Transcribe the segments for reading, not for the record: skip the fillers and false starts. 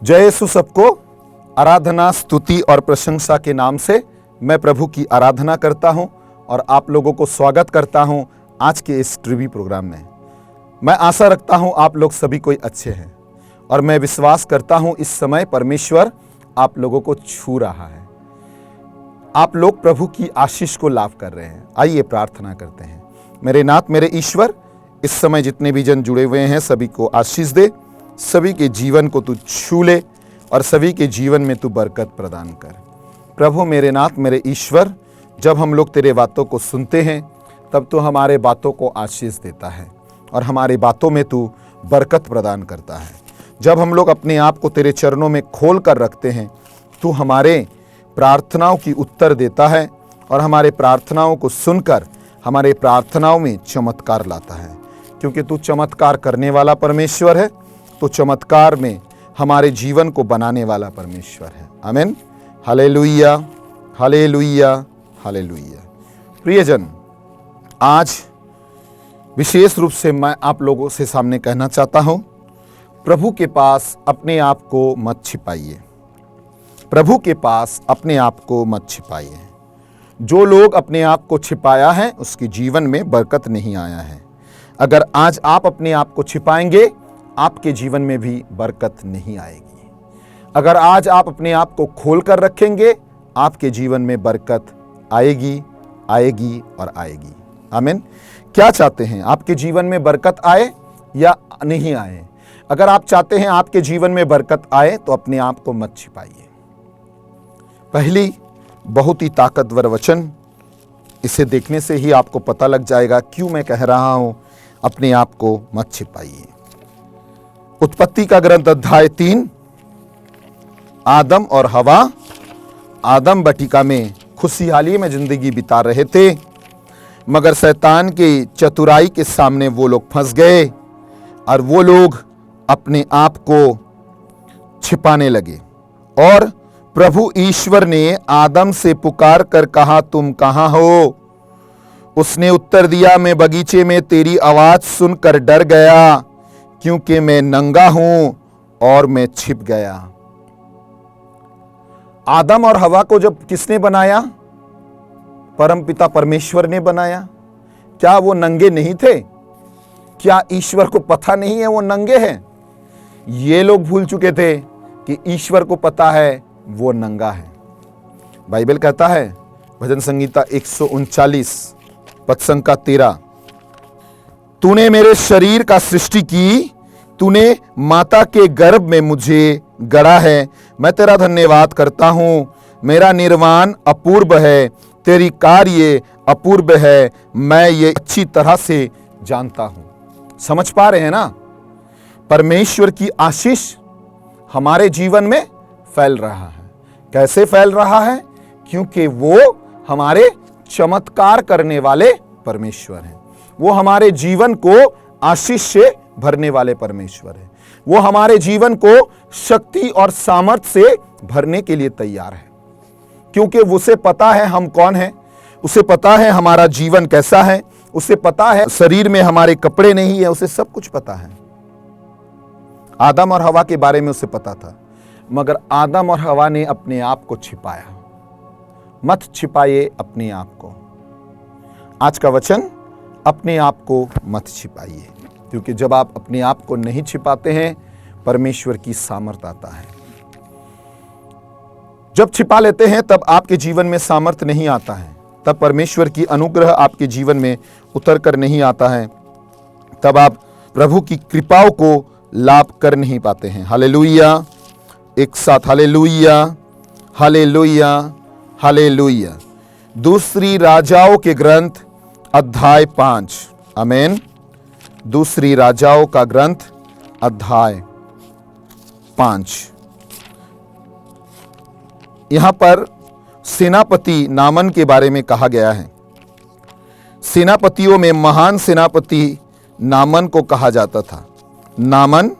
जय यीशु सबको। आराधना, स्तुति और प्रशंसा के नाम से मैं प्रभु की आराधना करता हूं और आप लोगों को स्वागत करता हूं आज के इस टीवी प्रोग्राम में। मैं आशा रखता हूं आप लोग सभी कोई अच्छे हैं और मैं विश्वास करता हूं इस समय परमेश्वर आप लोगों को छू रहा है। आप लोग प्रभु की आशीष को लाभ कर रहे हैं। आइए प्रार्थना करते हैं। मेरे नाथ, मेरे ईश्वर, इस समय जितने भी जन जुड़े हुए हैं सभी को आशीष दे, सभी के जीवन को तू छू ले और सभी के जीवन में तू बरकत प्रदान कर। प्रभु मेरे नाथ, मेरे ईश्वर, जब हम लोग तेरे बातों को सुनते हैं तब तो हमारे बातों को आशीष देता है और हमारी बातों में तू बरकत प्रदान करता है। जब हम लोग अपने आप को तेरे चरणों में खोल कर रखते हैं, तू हमारे प्रार्थनाओं की उत्तर देता है और हमारे प्रार्थनाओं को सुनकर हमारे प्रार्थनाओं में चमत्कार लाता है, क्योंकि तू चमत्कार करने वाला परमेश्वर है। तो चमत्कार में हमारे जीवन को बनाने वाला परमेश्वर है। आमीन। Hallelujah, hallelujah, hallelujah. प्रियजन, आज विशेष रूप से मैं आप लोगों से सामने कहना चाहता हूं, प्रभु के पास अपने आप को मत छिपाइए। प्रभु के पास अपने आप को मत छिपाइए। जो लोग अपने आप को छिपाया है उसके जीवन में बरकत नहीं आया है। अगर आज आप अपने आप को छिपाएंगे, आपके जीवन में भी बरकत नहीं आएगी। अगर आज आप अपने आप को खोल कर रखेंगे, आपके जीवन में बरकत आएगी, आएगी और आएगी। आमीन। क्या चाहते हैं, आपके जीवन में बरकत आए या नहीं आए? अगर आप चाहते हैं आपके जीवन में बरकत आए तो अपने आप को मत छिपाइए। पहली बहुत ही ताकतवर वचन, इसे देखने से ही आपको पता लग जाएगा क्यों मैं कह रहा हूं अपने आप को मत छिपाइए। उत्पत्ति का ग्रंथ अध्याय 3। आदम और हवा आदम बटिका में खुशहाली में जिंदगी बिता रहे थे, मगर शैतान के चतुराई के सामने वो लोग फंस गए और वो लोग अपने आप को छिपाने लगे। और प्रभु ईश्वर ने आदम से पुकार कर कहा, तुम कहाँ हो? उसने उत्तर दिया, मैं बगीचे में तेरी आवाज सुनकर डर गया, क्योंकि मैं नंगा हूं और मैं छिप गया। आदम और हवा को जब किसने बनाया? परमपिता परमेश्वर ने बनाया। क्या वो नंगे नहीं थे? क्या ईश्वर को पता नहीं है वो नंगे हैं? ये लोग भूल चुके थे कि ईश्वर को पता है वो नंगा है। बाइबल कहता है, भजन संगीता 139 पद संख्या 13, तूने मेरे शरीर का सृष्टि की, तूने माता के गर्भ में मुझे गढ़ा है। मैं तेरा धन्यवाद करता हूं। मेरा निर्माण अपूर्व है, तेरी कार्य अपूर्व है, मैं ये अच्छी तरह से जानता हूं। समझ पा रहे हैं ना? परमेश्वर की आशीष हमारे जीवन में फैल रहा है। कैसे फैल रहा है? क्योंकि वो हमारे चमत्कार करने वाले परमेश्वर हैं। वो हमारे जीवन को आशीष से भरने वाले परमेश्वर हैं। वो हमारे जीवन को शक्ति और सामर्थ्य से भरने के लिए तैयार है, क्योंकि उसे पता है हम कौन हैं, उसे पता है हमारा जीवन कैसा है, उसे पता है शरीर में हमारे कपड़े नहीं है, उसे सब कुछ पता है। आदम और हवा के बारे में उसे पता था, मगर आदम और हवा ने अपने आप को छिपाया। मत छिपाइए अपने आप को। आज का वचन, अपने आप को मत छिपाइए, क्योंकि जब आप अपने आप को नहीं छिपाते हैं, परमेश्वर की सामर्थ आता है। जब छिपा लेते हैं तब आपके जीवन में सामर्थ नहीं आता है, तब परमेश्वर की अनुग्रह आपके जीवन में उतर कर नहीं आता है, तब आप प्रभु की कृपाओं को लाभ कर नहीं पाते हैं। हालेलुया। एक साथ हालेलुया, हालेलुया, हालेलुया। दूसरी राजाओं के ग्रंथ अध्याय 5। आमीन। दूसरी राजाओं का ग्रंथ अध्याय 5। यहां पर सेनापति नामन के बारे में कहा गया है। सेनापतियों में महान सेनापति नामन को कहा जाता था। नामन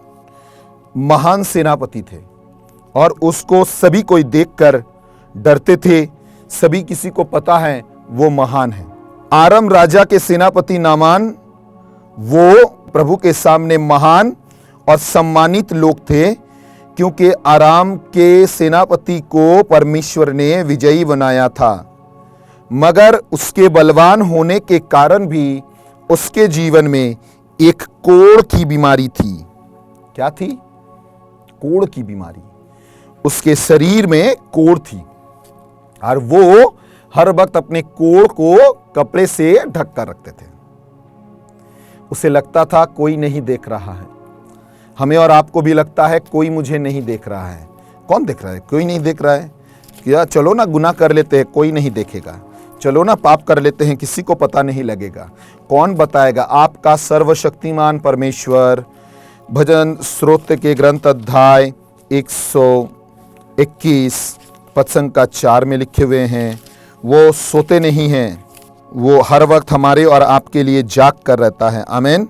महान सेनापति थे और उसको सभी कोई देखकर डरते थे। सभी किसी को पता है वो महान है। आराम राजा के सेनापति नामान वो प्रभु के सामने महान और सम्मानित लोग थे, क्योंकि आराम के सेनापति को परमेश्वर ने विजयी बनाया था, मगर उसके बलवान होने के कारण भी उसके जीवन में एक कोढ़ की बीमारी थी। क्या थी? कोढ़ की बीमारी। उसके शरीर में कोढ़ थी और वो हर वक्त अपने कोढ़ को कपड़े से ढक कर रखते थे। उसे लगता था कोई नहीं देख रहा है। हमें और आपको भी लगता है कोई मुझे नहीं देख रहा है। कौन देख रहा है? कोई नहीं देख रहा है। क्या चलो ना गुनाह कर लेते हैं, कोई नहीं देखेगा। चलो ना पाप कर लेते हैं, किसी को पता नहीं लगेगा। कौन बताएगा? आपका सर्वशक्तिमान परमेश्वर। भजन स्तोत्र के ग्रंथ अध्याय 121 पद संख्या 4 में लिखे हुए हैं, वो सोते नहीं हैं, वो हर वक्त हमारे और आपके लिए जाग कर रहता है। आमीन।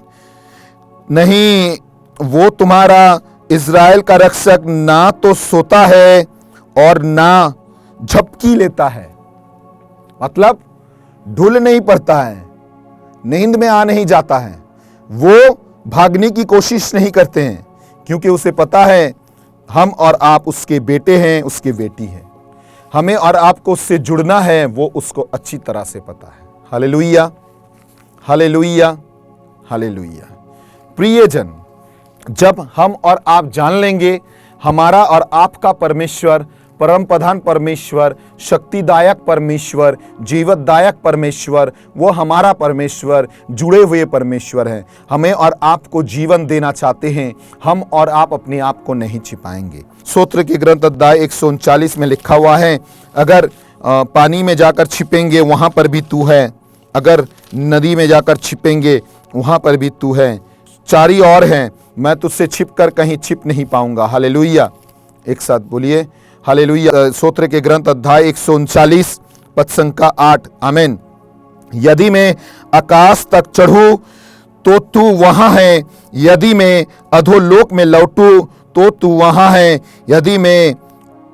नहीं, वो तुम्हारा इज़राइल का रक्षक ना तो सोता है और ना झपकी लेता है। मतलब ढुल नहीं पड़ता है, नींद में आ नहीं जाता है, वो भागने की कोशिश नहीं करते हैं, क्योंकि उसे पता है हम और आप उसके बेटे हैं, उसकी बेटी हैं। हमें और आपको उससे जुड़ना है, वो उसको अच्छी तरह से पता है। Hallelujah, hallelujah, hallelujah. प्रियजन, जब हम और आप जान लेंगे हमारा और आपका परमेश्वर, परम प्रधान परमेश्वर, शक्तिदायक परमेश्वर, जीवतदायक परमेश्वर, वो हमारा परमेश्वर, जुड़े हुए परमेश्वर है, हमें और आपको जीवन देना चाहते हैं, हम और आप अपने आप को नहीं छिपाएंगे। स्तोत्र के ग्रंथ अध्याय 139 में लिखा हुआ है, अगर पानी में जाकर छिपेंगे वहां पर भी तू है, अगर नदी में जाकर छिपेंगे वहां पर भी तू है, चारी और हैं, मैं तुझसे छिप कर कहीं छिप नहीं पाऊंगा। हालेलुया, एक साथ बोलिए हालेलुया। स्तोत्र के ग्रंथ अध्याय 139 पद संख्या 8। आमीन। यदि मैं आकाश तक चढ़ूं तो तू वहां है, यदि मैं अधोलोक में लौटूं तो तू वहां है, यदि मैं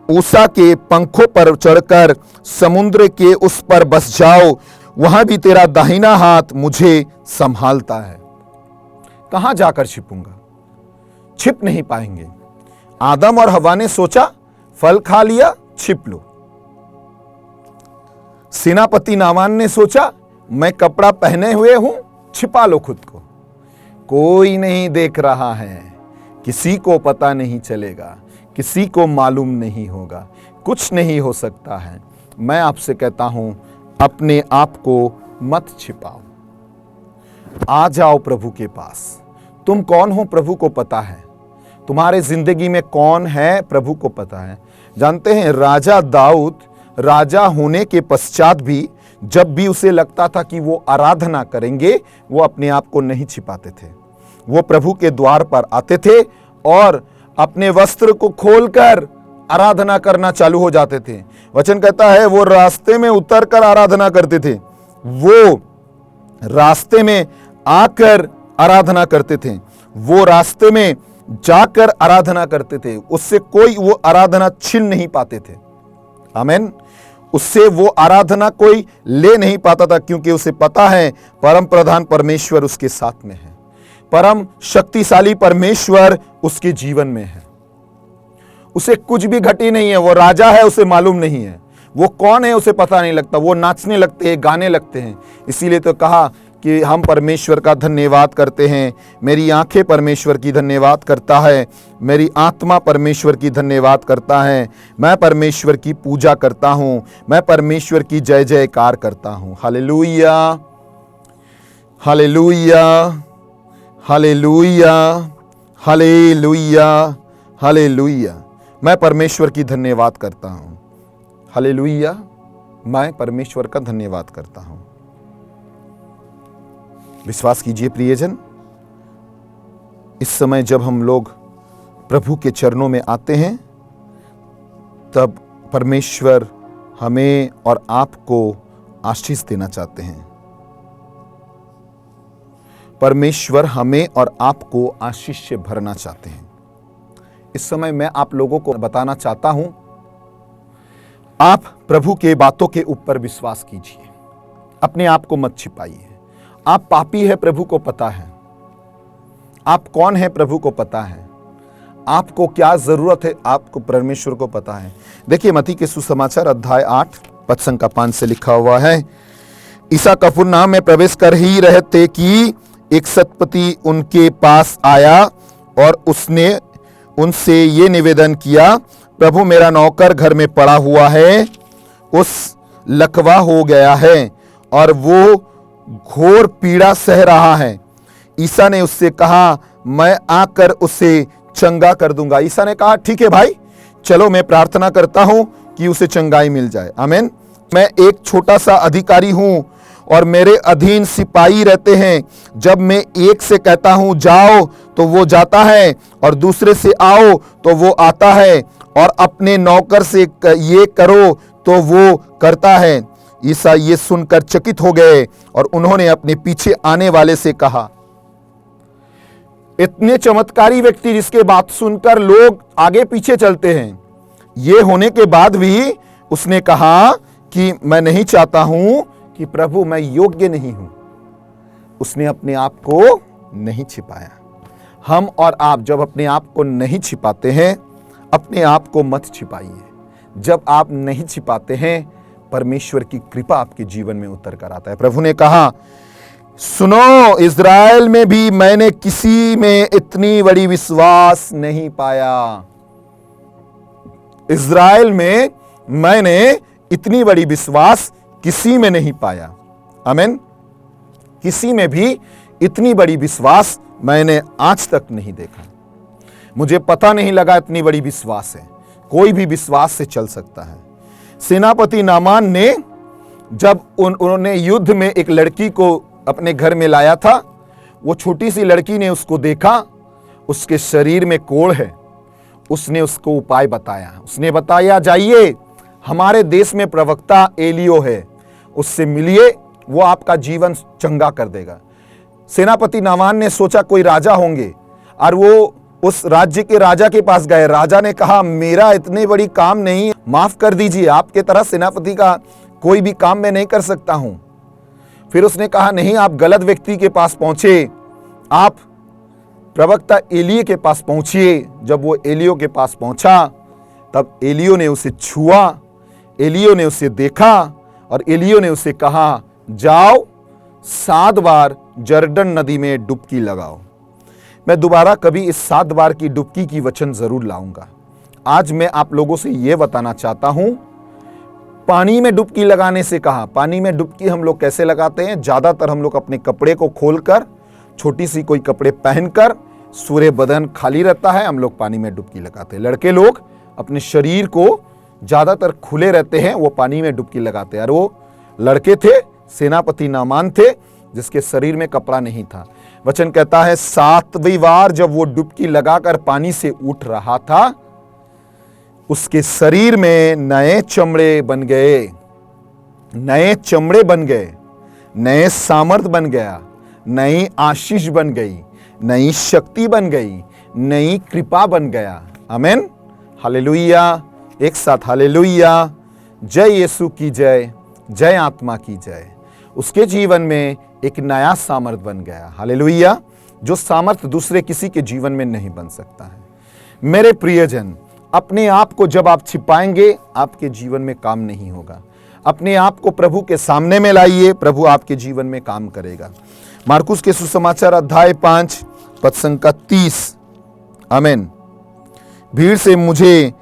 ऊषा के पंखों पर चढ़कर समुद्र के उस पर बस जाओ, वहां भी तेरा दाहिना हाथ मुझे संभालता है। कहां जाकर छिपूंगा? छिप नहीं पाएंगे। आदम और हवा ने सोचा, फल खा लिया, छिप लो। सेनापति नामान ने सोचा, मैं कपड़ा पहने हुए हूं, छिपा लो खुद को। कोई नहीं देख रहा है, किसी को पता नहीं चलेगा, किसी को मालूम नहीं होगा, कुछ नहीं हो सकता है। मैं आपसे कहता हूं, अपने आप को मत छिपाओ, आ जाओ प्रभु के पास। तुम कौन हो प्रभु को पता है, तुम्हारे जिंदगी में कौन है प्रभु को पता है। जानते हैं, राजा दाऊद राजा होने के पश्चात भी जब भी उसे लगता था कि वो आराधना करेंगे, वो अपने आप को नहीं छिपाते थे। वो प्रभु के द्वार पर आते थे और अपने वस्त्र को खोलकर आराधना करना चालू हो जाते थे। वचन कहता है वो रास्ते में उतरकर आराधना करते थे, वो रास्ते में आकर आराधना करते थे, वो रास्ते में जाकर आराधना करते थे। उससे कोई वो आराधना छीन नहीं पाते थे। आमीन। उससे वो आराधना कोई ले नहीं पाता था, क्योंकि उसे पता है परम प्रधान परमेश्वर उसके साथ में है, परम शक्तिशाली परमेश्वर उसके जीवन में है। उसे कुछ भी घटी नहीं है। वो राजा है, उसे मालूम नहीं है वो कौन है, उसे पता नहीं लगता। वो नाचने लगते हैं, गाने लगते हैं। इसीलिए तो कहा कि हम परमेश्वर का धन्यवाद करते हैं। मेरी आंखें परमेश्वर की धन्यवाद करता है, मेरी आत्मा परमेश्वर की धन्यवाद करता है। मैं परमेश्वर की पूजा करता हूँ, मैं परमेश्वर की जय जयकार करता हूँ। Hallelujah, hallelujah, hallelujah, hallelujah, hallelujah. मैं परमेश्वर की धन्यवाद करता हूँ। हालेलुया, मैं परमेश्वर का धन्यवाद करता हूँ। विश्वास कीजिए प्रियजन, इस समय जब हम लोग प्रभु के चरणों में आते हैं, तब परमेश्वर हमें और आपको आशीष देना चाहते हैं। परमेश्वर हमें और आपको आशीष से भरना चाहते हैं। इस समय मैं आप लोगों को बताना चाहता हूं, आप प्रभु के बातों के ऊपर विश्वास कीजिए, अपने आप को मत छिपाइए। आप पापी है, प्रभु को पता है। आप कौन है, प्रभु को पता है। आपको क्या जरूरत है, आपको परमेश्वर को पता है। देखिए मत्ती के सुसमाचार अध्याय 8 पद संख्या 5 से लिखा हुआ है, ईसा कफरनहूम में प्रवेश कर ही रहे थे कि एक शतपति उनके पास आया और उसने उनसे ये निवेदन किया, प्रभु मेरा नौकर घर में पड़ा हुआ है, उस लकवा हो गया है और वो घोर पीड़ा सह रहा है। ईसा ने उससे कहा, मैं आकर उसे चंगा कर दूंगा। ईसा ने कहा, ठीक है भाई, चलो मैं प्रार्थना करता हूं कि उसे चंगाई मिल जाए। आमीन। मैं एक छोटा सा अधिकारी हूं और मेरे अधीन सिपाही रहते हैं। जब मैं एक से कहता हूं जाओ तो वो जाता है और दूसरे से आओ तो वो आता है और अपने नौकर से ये करो तो वो करता है। ईसा ये सुनकर चकित हो गए और उन्होंने अपने पीछे आने वाले से कहा। इतने चमत्कारी व्यक्ति जिसके बात सुनकर लोग आगे पीछे चलते हैं, ये होने के बाद भी उसने कहा कि मैं नहीं चाहता हूं कि प्रभु मैं योग्य नहीं हूं। उसने अपने आप को नहीं छिपाया। हम और आप जब अपने आप को नहीं छिपाते हैं, अपने आप को मत छिपाइए। जब आप नहीं छिपाते हैं, परमेश्वर की कृपा आपके जीवन में उतर कर आता है। प्रभु ने कहा, सुनो, इज़राइल में भी मैंने किसी में इतनी बड़ी विश्वास नहीं पाया। इज़राइल में मैंने इतनी बड़ी विश्वास किसी में नहीं पाया। आमीन। किसी में भी इतनी बड़ी विश्वास मैंने आज तक नहीं देखा। मुझे पता नहीं लगा इतनी बड़ी विश्वास है। कोई भी विश्वास से चल सकता है। सेनापति नामान ने जब उन्होंने युद्ध में एक लड़की को अपने घर में लाया था, वो छोटी सी लड़की ने उसको देखा, उसके शरीर में कोढ़ है। उसने उसको उपाय बताया। उसने बताया, जाइए, हमारे देश में प्रवक्ता एलियो है, उससे मिलिए, वो आपका जीवन चंगा कर देगा। सेनापति नामान ने सोचा कोई राजा होंगे और वो उस राज्य के राजा के पास गए। राजा ने कहा, मेरा इतनी बड़ी काम नहीं, माफ कर दीजिए, आपके तरह सेनापति का कोई भी काम मैं नहीं कर सकता हूं। फिर उसने कहा, नहीं, आप गलत व्यक्ति के पास पहुंचे, आप प्रवक्ता एलिया के पास पहुंचिए। जब वो एलियो के पास पहुंचा, तब एलियो ने उसे छुआ, एलियो ने उसे देखा और एलियो ने उसे कहा, जाओ 7 बार जर्दन नदी में डुबकी लगाओ। मैं दोबारा कभी इस 7 बार की डुबकी की वचन जरूर लाऊंगा। आज मैं आप लोगों से यह बताना चाहता हूं, पानी में डुबकी लगाने से कहा। पानी में डुबकी हम लोग कैसे लगाते हैं? ज्यादातर हम लोग अपने कपड़े को खोलकर, छोटी सी कोई कपड़े पहनकर, सूर्य बदन खाली रहता है, हम लोग पानी में डुबकी लगाते हैं। लड़के लोग अपने शरीर को ज्यादातर खुले रहते हैं, वो पानी में डुबकी लगाते हैं। और वो लड़के थे, सेनापति नामान थे, जिसके शरीर में कपड़ा नहीं था। वचन कहता है 7वीं बार जब वो डुबकी लगाकर पानी से उठ रहा था, उसके शरीर में नए चमड़े बन गए, नए चमड़े बन गए, नए सामर्थ बन गया, नई आशीष बन गई, नई शक्ति बन गई, नई कृपा बन गया। आमीन। हालेलुया। एक साथ हालेलुया। जय यीशु की जय, जय आत्मा की जय। उसके जीवन में एक नया सामर्थ बन गया। हालेलुया। जो सामर्थ दूसरे किसी के जीवन में नहीं बन सकता है। मेरे प्रियजन, अपने आप को जब आप छिपाएंगे, आपके जीवन में काम नहीं होगा। अपने आप को प्रभु के सामने में लाइए, प्रभु आपके जीवन में काम करेगा। मार्कुस के सुसमाचार अध्याय 5 पद संख्या 30। आमीन। भीड़ से मुझे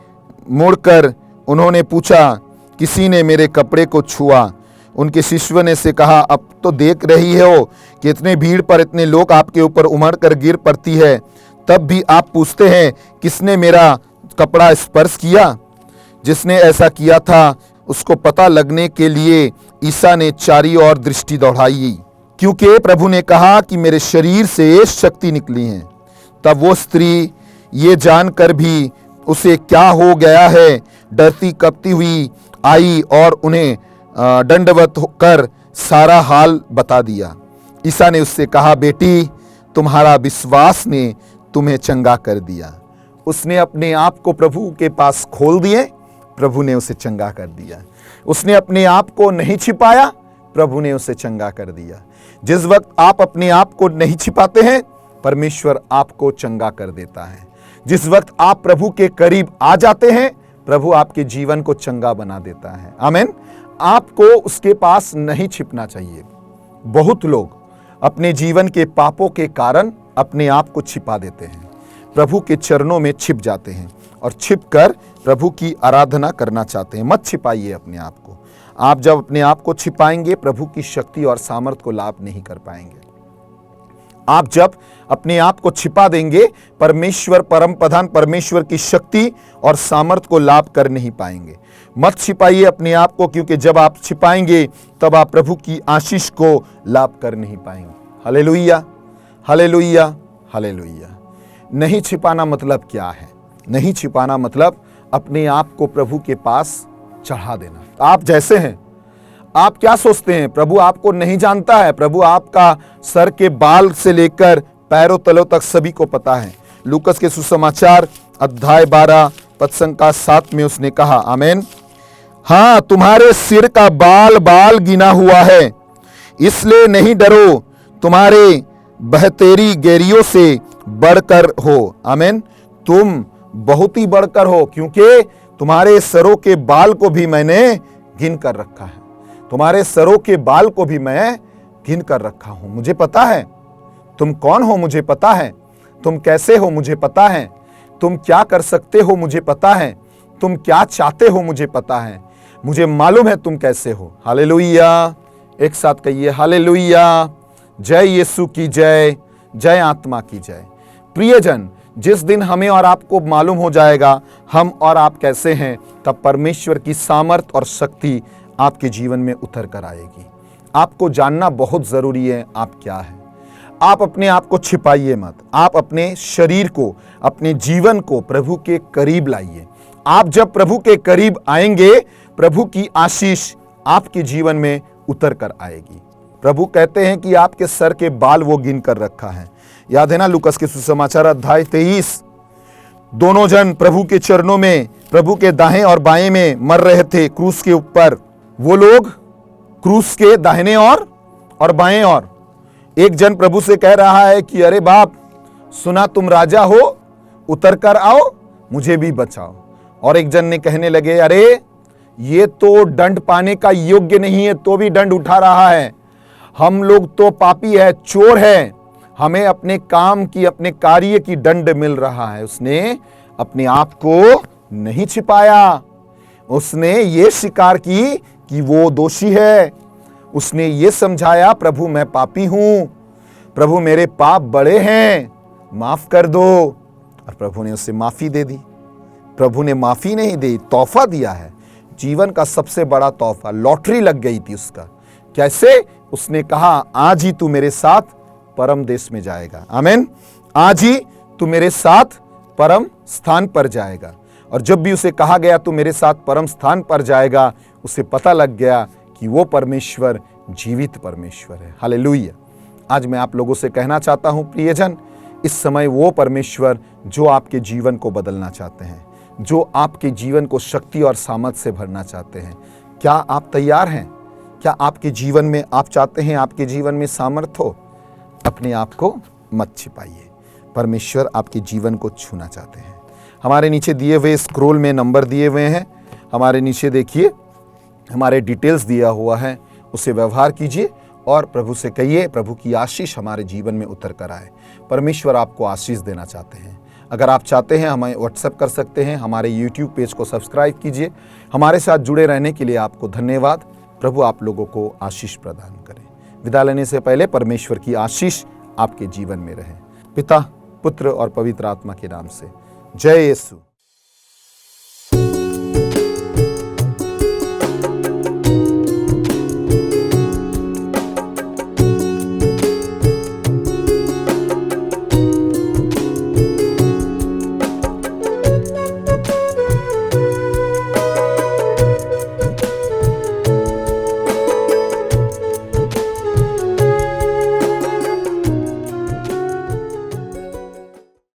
मुड़कर उन्होंने पूछा, किसी ने मेरे कपड़े को छुआ? उनके शिष्यों ने से कहा, अब तो देख रही हो कि इतने भीड़ पर इतने लोग आपके ऊपर उमड़ कर गिर पड़ती है, तब भी आप पूछते हैं किसने मेरा कपड़ा स्पर्श किया? जिसने ऐसा किया था उसको पता लगने के लिए ईसा ने चारी ओर दृष्टि दौड़ाई, क्योंकि प्रभु ने कहा कि मेरे शरीर से शक्ति निकली है। तब वो स्त्री ये जानकर भी उसे क्या हो गया है, डरती कपती हुई आई और उन्हें दंडवत कर सारा हाल बता दिया। ईसा ने उससे कहा, बेटी, तुम्हारा विश्वास ने तुम्हें चंगा कर दिया। उसने अपने आप को प्रभु के पास खोल दिए, प्रभु ने उसे चंगा कर दिया। उसने अपने आप को नहीं छिपाया, प्रभु ने उसे चंगा कर दिया। जिस वक्त आप अपने आप को नहीं छिपाते हैं, परमेश्वर आपको चंगा कर देता है। जिस वक्त आप प्रभु के करीब आ जाते हैं, प्रभु आपके जीवन को चंगा बना देता है। आमीन। आपको उसके पास नहीं छिपना चाहिए। बहुत लोग अपने जीवन के पापों के कारण अपने आप को छिपा देते हैं, प्रभु के चरणों में छिप जाते हैं और छिपकर प्रभु की आराधना करना चाहते हैं। मत छिपाइए अपने आप को। आप जब अपने आप को छिपाएंगे, प्रभु की शक्ति और सामर्थ को लाभ नहीं कर पाएंगे। आप जब अपने आप को छिपा देंगे, परमेश्वर, परम प्रधान परमेश्वर की शक्ति और सामर्थ को लाभ कर नहीं पाएंगे। मत छिपाइए अपने आप को, क्योंकि जब आप छिपाएंगे तब आप प्रभु की आशीष को लाभ कर नहीं पाएंगे। Hallelujah, hallelujah, hallelujah. नहीं छिपाना मतलब क्या है? नहीं छिपाना मतलब अपने आप को प्रभु के पास चढ़ा देना। आप जैसे हैं, आप क्या सोचते हैं? प्रभु आपको नहीं जानता है? प्रभु आपका सर के बाल से लेकर पैरों तलों तक सभी को पता है। लूकस के सुसमाचार अध्याय 12 पद संख्या 7 में उसने कहा, आमीन, हाँ, तुम्हारे सिर का बाल बाल गिना हुआ है, इसलिए नहीं डरो, तुम्हारे बहतेरी गैरियों से बढ़कर हो। आमीन। तुम बहुत ही बढ़कर हो, क्योंकि तुम्हारे सरों के बाल को भी मैंने गिन कर रखा है। तुम्हारे सरों के बाल को भी मैं गिन कर रखा हूं। मुझे पता है तुम कौन हो, मुझे पता है तुम कैसे हो, मुझे पता है तुम क्या कर सकते हो, मुझे पता है तुम क्या चाहते हो, मुझे पता है। मुझे मालूम है तुम कैसे हो। हालेलुया। एक साथ कहिए, हालेलुया। जय यीशु की जय, जय आत्मा की जय। प्रियजन, जिस दिन हमें और आपको मालूम हो जाएगा हम और आप कैसे हैं, तब परमेश्वर की सामर्थ और शक्ति आपके जीवन में उतर कर आएगी। आपको जानना बहुत जरूरी है आप क्या है। आप अपने आप को छिपाइए मत। आप अपने शरीर को, अपने जीवन को प्रभु के करीब लाइए। आप जब प्रभु के करीब आएंगे, प्रभु की आशीष आपके जीवन में उतर कर आएगी। प्रभु कहते हैं कि आपके सर के बाल वो गिन कर रखा है। याद है ना, लूकस के सुसमाचार अध्याय 23, दोनों जन प्रभु के चरणों में, प्रभु के दाएं और बाएं में मर रहे थे क्रूस के ऊपर। वो लोग क्रूस के दाहिने और बाएं और। एक जन प्रभु से कह रहा है कि अरे बाप, सुना तुम राजा हो, उतर कर आओ, मुझे भी बचाओ। और एक जन ने कहने लगे, अरे ये तो दंड पाने का योग्य नहीं है, तो भी दंड उठा रहा है। हम लोग तो पापी है, चोर है, हमें अपने काम की, अपने कार्य की दंड मिल रहा है। उसने अपने आप को नहीं छिपाया। उसने ये स्वीकार की कि वो दोषी है। उसने ये समझाया, प्रभु मैं पापी हूं, प्रभु मेरे पाप बड़े हैं, माफ कर दो। और प्रभु ने उसे माफी दे दी। प्रभु ने माफी नहीं दी, तोहफा दिया है। जीवन का सबसे बड़ा तोहफा, लॉटरी लग गई थी उसका। कैसे? उसने कहा, आज ही तू मेरे साथ परम देश में जाएगा। आमीन। आज ही तू मेरे साथ परम स्थान पर जाएगा। और जब भी उसे कहा गया तू मेरे साथ परम स्थान पर जाएगा, उसे पता लग गया कि वो परमेश्वर जीवित परमेश्वर है। हालेलुया। आज मैं आप लोगों से कहना चाहता हूं प्रियजन, इस समय वो परमेश्वर जो आपके जीवन को बदलना चाहते हैं, जो आपके जीवन को शक्ति और सामर्थ से भरना चाहते हैं। क्या आप तैयार हैं? क्या आपके जीवन में आप चाहते हैं आपके जीवन में सामर्थ हो? अपने आप को मत छिपाइए। परमेश्वर आपके जीवन को छूना चाहते हैं। हमारे नीचे दिए हुए स्क्रोल में नंबर दिए हुए हैं, हमारे नीचे देखिए, हमारे डिटेल्स दिया हुआ है, उसे व्यवहार कीजिए और प्रभु से कहिए, प्रभु की आशीष हमारे जीवन में उतर कर आए। परमेश्वर आपको आशीष देना चाहते हैं। अगर आप चाहते हैं हमें व्हाट्सएप कर सकते हैं। हमारे यूट्यूब पेज को सब्सक्राइब कीजिए। हमारे साथ जुड़े रहने के लिए आपको धन्यवाद। प्रभु आप लोगों को आशीष प्रदान करें। विदा लेने से पहले परमेश्वर की आशीष आपके जीवन में रहे। पिता, पुत्र और पवित्र आत्मा के नाम से, जय यीशु।